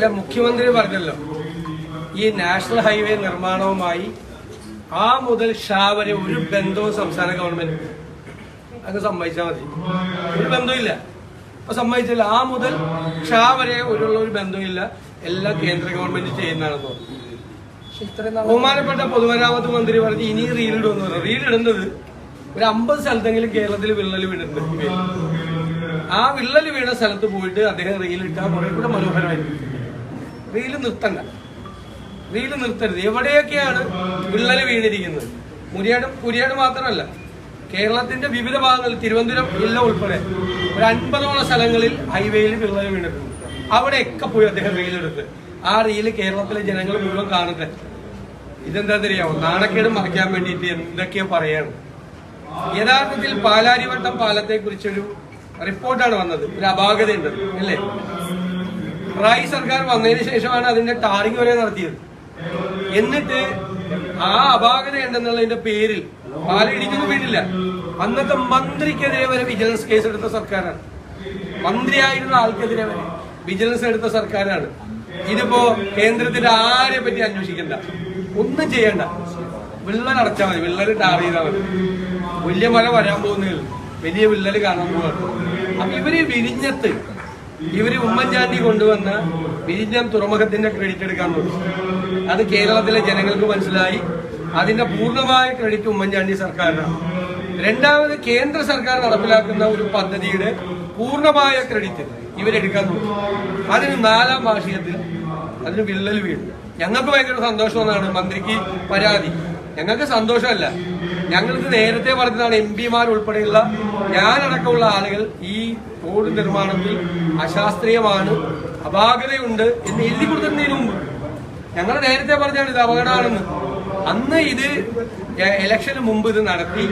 അല്ല, മുഖ്യമന്ത്രി പറഞ്ഞല്ലോ ഈ നാഷണൽ ഹൈവേ നിർമ്മാണവുമായി ആ മുതൽ ഷാ വരെ ഒരു ബന്ധവും സംസ്ഥാന ഗവൺമെന്റ് അത് സമ്മതിച്ചാൽ മതി. ഒരു ബന്ധമില്ല. അപ്പൊ സമ്മതിച്ചില്ല. ആ മുതൽ ഷാ വരെ ഒരു ബന്ധമില്ല, എല്ലാം കേന്ദ്ര ഗവൺമെന്റ് ചെയ്യുന്നതാണെന്ന് പറഞ്ഞു. ബഹുമാനപ്പെട്ട പൊതുമരാമത്ത് മന്ത്രി പറഞ്ഞ് ഇനി റീലിടുമെന്ന് പറഞ്ഞു. റീലിടുന്നത് ഒരു 50 സ്ഥലത്തെങ്കിലും കേരളത്തിൽ വിള്ളൽ വീണിട്ടുണ്ട്. ആ വിള്ളൽ വീണ സ്ഥലത്ത് പോയിട്ട് അദ്ദേഹം റീലിട്ടാൽ കുറെ കൂടെ മനോഹരമായിരിക്കും. റീല് നിർത്തരുത്. എവിടെയൊക്കെയാണ് വിള്ളൽ വീണിരിക്കുന്നത്? കുരിയാട് മാത്രമല്ല, കേരളത്തിന്റെ വിവിധ ഭാഗങ്ങളിൽ, തിരുവനന്തപുരം ജില്ല ഉൾപ്പെടെ ഒരു 50ഓളം സ്ഥലങ്ങളിൽ ഹൈവേയിൽ വിള്ളൽ വീണിട്ടുണ്ട്. അവിടെയൊക്കെ പോയി അദ്ദേഹം റീലെടുത്ത് ആ റീല് കേരളത്തിലെ ജനങ്ങൾ മുഴുവൻ കാണട്ടെ. ഇതെന്താ അറിയാമോ? നാണക്കേട് മറയ്ക്കാൻ വേണ്ടിയിട്ട് എന്തൊക്കെയോ പറയാണ്. യഥാർത്ഥത്തിൽ പാലാരിവട്ടം പാലത്തെ കുറിച്ചൊരു റിപ്പോർട്ടാണ് വന്നത്. ഒരു അപാകതയുണ്ട് അല്ലേ? പിണറായി സർക്കാർ വന്നതിന് ശേഷമാണ് അതിന്റെ ടാറിംഗ് വരെ നടത്തിയത്. എന്നിട്ട് ആ അപാകത ഉണ്ടെന്നുള്ളതിന്റെ പേരിൽ പാലം ഇടിക്കുന്നു വീണില്ല. അന്നത്തെ മന്ത്രിക്കെതിരെ വരെ വിജിലൻസ് കേസ് എടുത്ത സർക്കാരാണ്. മന്ത്രിയായിരുന്ന ആൾക്കെതിരെ വരെ വിജിലൻസ് എടുത്ത സർക്കാരാണ്. ഇതിപ്പോ കേന്ദ്രത്തിന്റെ ആരെ പറ്റി അന്വേഷിക്കണ്ട, ഒന്നും ചെയ്യണ്ട. വിള്ളൽ അടച്ചാൽ മതി, വിള്ളൽ ടാർ ചെയ്താൽ മതി. വലിയ മഴ വരാൻ പോകുന്നതിൽ വലിയ വിള്ളൽ കാണാൻ പോവാണ്. അപ്പൊ ഇവര് ഉമ്മൻചാണ്ടി കൊണ്ടുവന്ന വിഴിഞ്ഞം തുറമുഖത്തിന്റെ ക്രെഡിറ്റ് എടുക്കാൻ നോക്കി. അത് കേരളത്തിലെ ജനങ്ങൾക്ക് മനസ്സിലായി. അതിന്റെ പൂർണ്ണമായ ക്രെഡിറ്റ് ഉമ്മൻചാണ്ടി സർക്കാരിനാണ്. രണ്ടാമത്, കേന്ദ്ര സർക്കാർ നടപ്പിലാക്കുന്ന ഒരു പദ്ധതിയുടെ പൂർണ്ണമായ ക്രെഡിറ്റ് ഇവരെടുക്കാൻ നോക്കി. അതിന് 4ാം വാർഷികത്തിൽ അതിന് വിള്ളൽ വീണു. ഞങ്ങൾക്ക് ഭയങ്കര സന്തോഷമെന്നാണ് മന്ത്രിക്ക് പരാതി. ഞങ്ങൾക്ക് സന്തോഷമല്ല, ഞങ്ങൾക്ക് നേരത്തെ പറഞ്ഞതാണ് MP-മാർ ഉൾപ്പെടെയുള്ള ഞാനടക്കമുള്ള ആളുകൾ ഈ റോഡ് നിർമ്മാണത്തിൽ അശാസ്ത്രീയമാണ്, അപാകതയുണ്ട് എന്ന് എഴുതി കൊടുക്കുന്നതിന് മുമ്പ് ഞങ്ങൾ നേരത്തെ പറഞ്ഞാണ് ഇത് അപകടമാണെന്ന്. അന്ന് ഇത് ഇലക്ഷന് മുമ്പ് ഇത് നടത്തി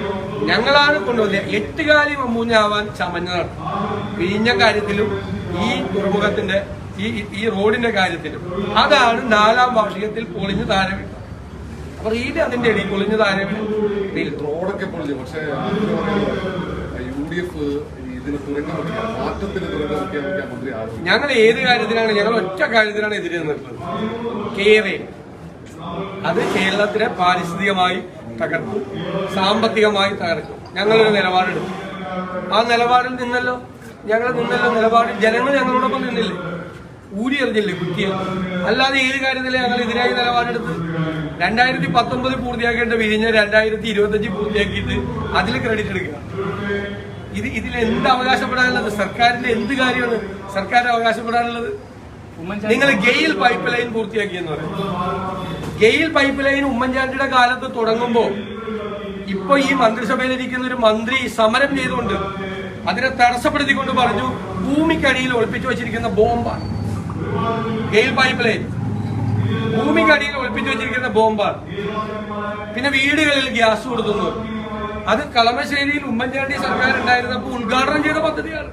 ഞങ്ങളാണ് കൊണ്ടുവന്നത്. 8 കാലി മമ്മൂഞ്ഞാവാൻ ചമഞ്ഞതാണ്. വിഴിഞ്ഞ കാര്യത്തിലും ഈ തുറമുഖത്തിന്റെ ഈ റോഡിന്റെ കാര്യത്തിലും. അതാണ് 4ാം വാർഷികത്തിൽ പൊളിഞ്ഞു താഴെ വീണത്. അപ്പൊ റീല് അതിന്റെ ഇടയിൽ പൊളിഞ്ഞു താഴെ വീണ്. റോഡൊക്കെ പൊളിഞ്ഞു. പക്ഷേ UDF ഞങ്ങൾ ഏത് കാര്യത്തിലാണ്? ഞങ്ങൾ ഒറ്റ കാര്യത്തിലാണ് എതിരെ നിൽക്കുന്നത്. കേരള അത് കേരളത്തിനെ പാരിസ്ഥിതികമായി തകർക്കും, സാമ്പത്തികമായി തകർക്കും. ഞങ്ങളൊരു നിലപാടെടുക്കും. ആ നിലപാടിൽ നിന്നല്ലോ നിലപാടിൽ ജനങ്ങൾ ഞങ്ങളോടൊപ്പം നിന്നില്ലേ? ഊരി എറിഞ്ഞില്ലേ കുറ്റിയെ? അല്ലാതെ ഏത് കാര്യത്തിലാണ് ഞങ്ങൾ എതിരായി നിലപാടെടുത്ത്? 2019 പൂർത്തിയാക്കേണ്ട വിഴിഞ്ഞ 2025 പൂർത്തിയാക്കിയിട്ട് അതിൽ ക്രെഡിറ്റ് എടുക്കുക. ഇതിൽ എന്ത് അവകാശപ്പെടാനുള്ളത്? സർക്കാരിന്റെ എന്ത് കാര്യമാണ് സർക്കാരിന് അവകാശപ്പെടാനുള്ളത്? നിങ്ങൾ ഗെയിൽ പൈപ്പ് ലൈൻ പൂർത്തിയാക്കിയെന്ന് പറയും. ഗെയിൽ പൈപ്പ് ലൈൻ ഉമ്മൻചാണ്ടിയുടെ കാലത്ത് തുടങ്ങുമ്പോ ഇപ്പൊ ഈ മന്ത്രിസഭയിലിരിക്കുന്ന ഒരു മന്ത്രി സമരം ചെയ്തുകൊണ്ട് അതിനെ തടസ്സപ്പെടുത്തിക്കൊണ്ട് പറഞ്ഞു ഭൂമിക്കടിയിൽ ഒളിപ്പിച്ചു വെച്ചിരിക്കുന്ന ബോംബാണ് ഗെയിൽ പൈപ്പ് ലൈൻ. ഭൂമിക്കടിയിൽ ഒളിപ്പിച്ചു വെച്ചിരിക്കുന്ന ബോംബാണ്. പിന്നെ വീടുകളിൽ ഗ്യാസ് കൊടുക്കുന്നു. അത് കളമശ്ശേരിയിൽ ഉമ്മൻചാണ്ടി സർക്കാർ ഉണ്ടായിരുന്നപ്പോൾ ഉദ്ഘാടനം ചെയ്ത പദ്ധതിയാണ്.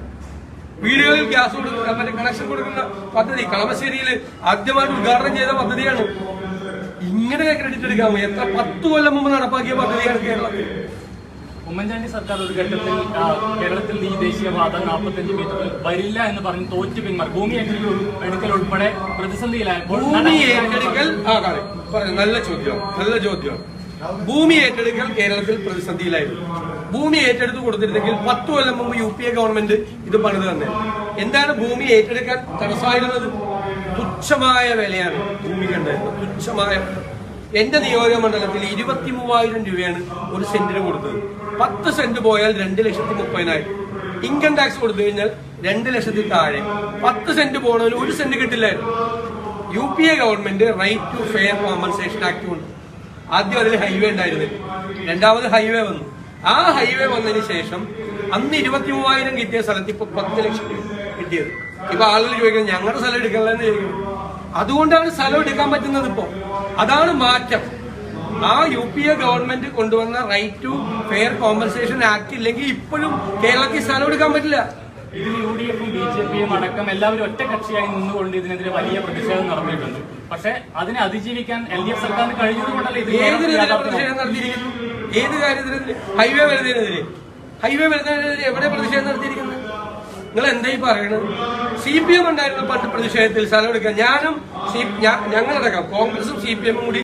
വീടുകളിൽ ഗ്യാസ് കൊടുക്കുന്ന മറ്റേ കണക്ഷൻ കൊടുക്കുന്ന പദ്ധതി കളമശ്ശേരിയിൽ ആദ്യമായിട്ട് ഉദ്ഘാടനം ചെയ്ത പദ്ധതിയാണ്. ഇങ്ങനെ ക്രെഡിറ്റ് എടുക്കാമോ? എത്ര 10 കൊല്ലം മുമ്പ് നടപ്പാക്കിയ പദ്ധതിയാണ് കേരളത്തിൽ. ഉമ്മൻചാണ്ടി സർക്കാർ ഒരു ഘട്ടത്തിൽ കേരളത്തിൽ ഈ ദേശീയപാത 45 മീറ്ററിൽ വരില്ല എന്ന് പറഞ്ഞ് തോറ്റു പിന്മാറി. ഭൂമി ഏറ്റെടുക്കൽ ഉൾപ്പെടെ പ്രതിസന്ധിയിലായപ്പോൾ ഭൂമി ഏറ്റെടുക്കൽ നല്ല ചോദ്യം. ഭൂമി ഏറ്റെടുക്കൽ കേരളത്തിൽ പ്രതിസന്ധിയിലായിരുന്നു. ഭൂമി ഏറ്റെടുത്ത് കൊടുത്തിരുന്നെങ്കിൽ 10 കൊല്ലം മുമ്പ് UPA ഗവൺമെന്റ് ഇത് പണിത് തന്നെ. എന്താണ് ഭൂമി ഏറ്റെടുക്കാൻ തടസ്സമായിരുന്നത്? തുച്ഛമായ വിലയാണ് ഭൂമിക്കുണ്ടായിരുന്നത്. തുച്ഛമായ എന്റെ നിയോജക മണ്ഡലത്തിൽ 23,000 രൂപയാണ് ഒരു സെന്റിന് കൊടുത്തത്. 10 സെന്റ് പോയാൽ 2,30,000. ഇൻകം ടാക്സ് കൊടുത്തു കഴിഞ്ഞാൽ 2 ലക്ഷത്തിൽ താഴെ. 10 സെന്റ് പോകണതിൽ 1 സെന്റ് കിട്ടില്ലായിരുന്നു. UPA government right to fair compensation act കൊണ്ട് ആദ്യം അതിൽ ഹൈവേ ഉണ്ടായിരുന്നില്ല. രണ്ടാമത് ഹൈവേ വന്നു. ആ ഹൈവേ വന്നതിന് ശേഷം അന്ന് 23,000 കിട്ടിയ സ്ഥലത്ത് ഇപ്പൊ 10 ലക്ഷം രൂപ കിട്ടിയത്. ഇപ്പൊ ആളുകൾ ചോദിക്കുന്നത് ഞങ്ങളുടെ സ്ഥലം എടുക്കണമെന്ന് ചോദിക്കുന്നത്. അതുകൊണ്ടാണ് സ്ഥലം എടുക്കാൻ പറ്റുന്നത്. ഇപ്പോ അതാണ് മാറ്റം. ആ UPA ഗവൺമെന്റ് കൊണ്ടുവന്ന right to fair compensation act ഇല്ലെങ്കിൽ ഇപ്പോഴും കേരളത്തിൽ സ്ഥലം എടുക്കാൻ പറ്റില്ല. ഇതിൽ UDF-ഉം BJP-യും അടക്കം എല്ലാവരും ഒറ്റക്കക്ഷിയായി നിന്നുകൊണ്ട് ഇതിനെതിരെ വലിയ പ്രതിഷേധം നടത്തിയിട്ടുണ്ട്. പക്ഷെ അതിനെ അതിജീവിക്കാൻ LDF സർക്കാരിന് കഴിഞ്ഞതുകൊണ്ടല്ലേ ഏതിനെതിരെ പ്രതിഷേധം നടത്തിയിരിക്കുന്നു? ഏത് കാര്യത്തിനെതിരെ? ഹൈവേ വരുന്നതിനെതിരെ എവിടെ പ്രതിഷേധം നടത്തിയിരിക്കുന്നത്? നിങ്ങൾ എന്തായി പറയണത്? CPM ഉണ്ടായിരുന്നു പണ്ട് പ്രതിഷേധത്തിൽ സ്ഥലം എടുക്കാൻ. ഞാനും ഞങ്ങളടക്കം കോൺഗ്രസും CPM കൂടി